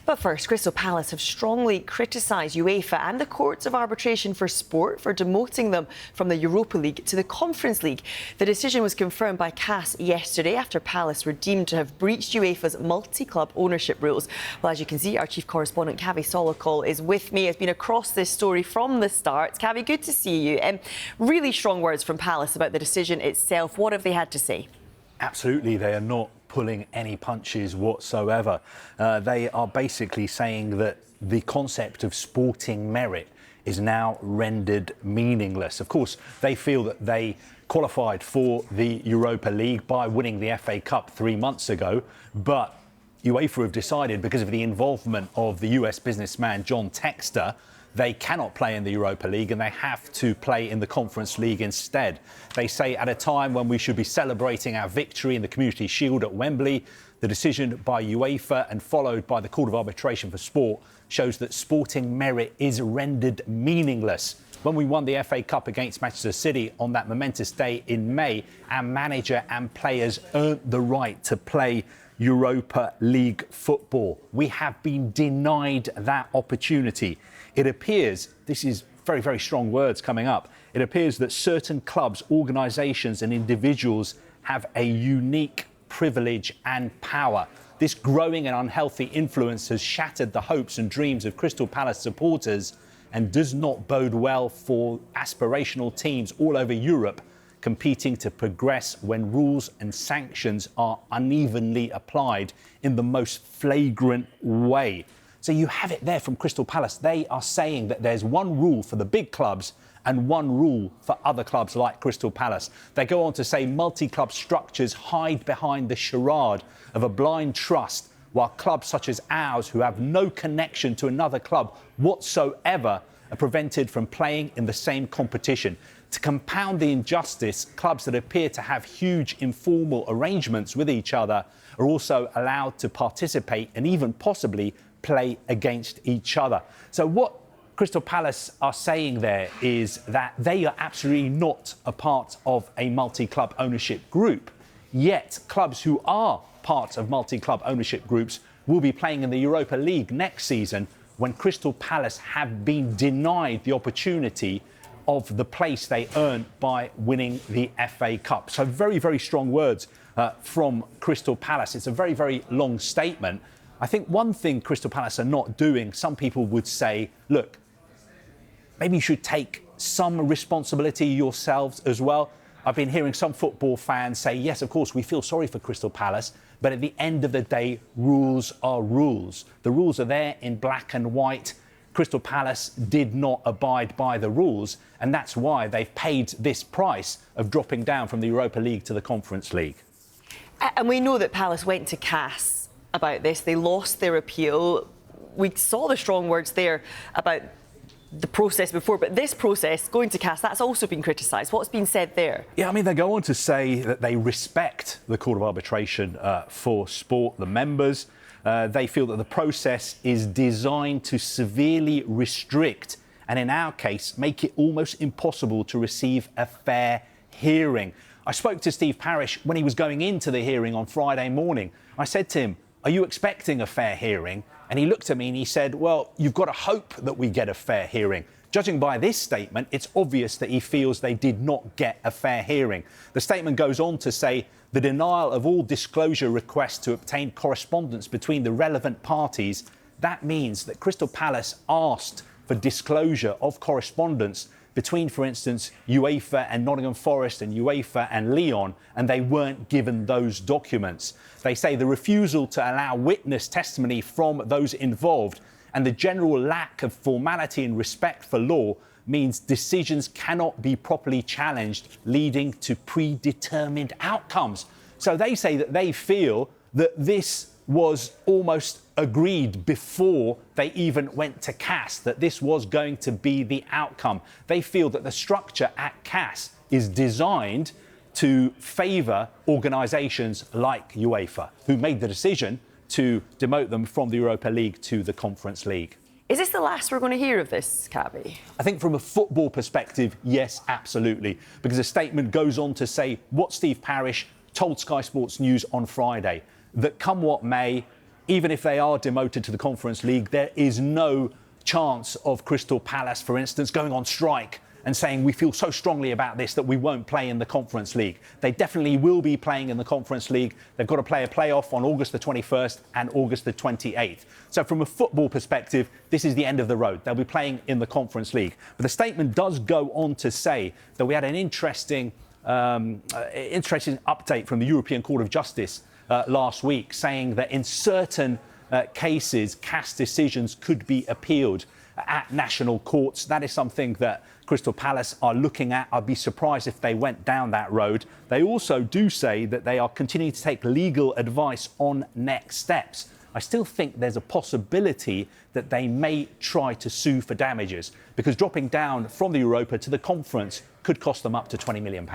But first, Crystal Palace have strongly criticised UEFA and the Courts of Arbitration for Sport for demoting them from the Europa League to the Conference League. The decision was confirmed by CAS yesterday after Palace were deemed to have breached UEFA's multi-club ownership rules. Well, as you can see, our chief correspondent, Cavi Solokol, is with me, has been across this story from the start. Cavi, good to see you. Really strong words from Palace about the decision itself. What have they had to say? Absolutely, they are not pulling any punches whatsoever. They are basically saying that the concept of sporting merit is now rendered meaningless. Of course, they feel that they qualified for the Europa League by winning the FA Cup 3 months ago, but UEFA have decided, because of the involvement of the US businessman John Textor, they cannot play in the Europa League and they have to play in the Conference League instead. They say at a time when we should be celebrating our victory in the Community Shield at Wembley, the decision by UEFA and followed by the Court of Arbitration for Sport shows that sporting merit is rendered meaningless. When we won the FA Cup against Manchester City on that momentous day in May, our manager and players earned the right to play Europa League football. We have been denied that opportunity. It appears, this is very, very strong words coming up, it appears that certain clubs, organisations and individuals have a unique privilege and power. This growing and unhealthy influence has shattered the hopes and dreams of Crystal Palace supporters and does not bode well for aspirational teams all over Europe competing to progress when rules and sanctions are unevenly applied in the most flagrant way. So you have it there from Crystal Palace. They are saying that there's one rule for the big clubs and one rule for other clubs like Crystal Palace. They go on to say multi-club structures hide behind the charade of a blind trust, while clubs such as ours, who have no connection to another club whatsoever, are prevented from playing in the same competition. To compound the injustice, clubs that appear to have huge informal arrangements with each other are also allowed to participate and even possibly play against each other. So what Crystal Palace are saying there is that they are absolutely not a part of a multi-club ownership group, yet clubs who are part of multi-club ownership groups will be playing in the Europa League next season when Crystal Palace have been denied the opportunity of the place they earned by winning the FA Cup. So very, very strong words from Crystal Palace. It's a very, very long statement. I think one thing Crystal Palace are not doing, some people would say, look, maybe you should take some responsibility yourselves as well. I've been hearing some football fans say, yes, of course, we feel sorry for Crystal Palace, but at the end of the day, rules are rules. The rules are there in black and white. Crystal Palace did not abide by the rules, and that's why they've paid this price of dropping down from the Europa League to the Conference League. And we know that Palace went to CAS about this. They lost their appeal. We saw the strong words there about the process before, but this process, going to CAS, that's also been criticised. What's been said there? Yeah, I mean, they go on to say that they respect the Court of Arbitration for Sport, the members. They feel that the process is designed to severely restrict and, in our case, make it almost impossible to receive a fair hearing. I spoke to Steve Parish when he was going into the hearing on Friday morning. I said to him, are you expecting a fair hearing? And he looked at me and he said, well, you've got to hope that we get a fair hearing. Judging by this statement, it's obvious that he feels they did not get a fair hearing. The statement goes on to say the denial of all disclosure requests to obtain correspondence between the relevant parties. That means that Crystal Palace asked for disclosure of correspondence between, for instance, UEFA and Nottingham Forest and UEFA and Lyon, and they weren't given those documents. They say the refusal to allow witness testimony from those involved and the general lack of formality and respect for law means decisions cannot be properly challenged, leading to predetermined outcomes. So they say that they feel that this was almost agreed before they even went to CAS, that this was going to be the outcome. They feel that the structure at CAS is designed to favour organisations like UEFA, who made the decision to demote them from the Europa League to the Conference League. Is this the last we're going to hear of this, Cavi? I think from a football perspective, yes, absolutely. Because the statement goes on to say what Steve Parish told Sky Sports News on Friday, that come what may, even if they are demoted to the Conference League, there is no chance of Crystal Palace, for instance, going on strike and saying we feel so strongly about this that we won't play in the Conference League. They definitely will be playing in the Conference League. They've got to play a playoff on August the 21st and August the 28th. So from a football perspective, this is the end of the road. They'll be playing in the Conference League. But the statement does go on to say that we had an interesting update from the European Court of Justice last week, saying that in certain cases, CAS decisions could be appealed at national courts. That is something that Crystal Palace are looking at. I'd be surprised if they went down that road. They also do say that they are continuing to take legal advice on next steps. I still think there's a possibility that they may try to sue for damages, because dropping down from the Europa to the Conference could cost them up to £20 million.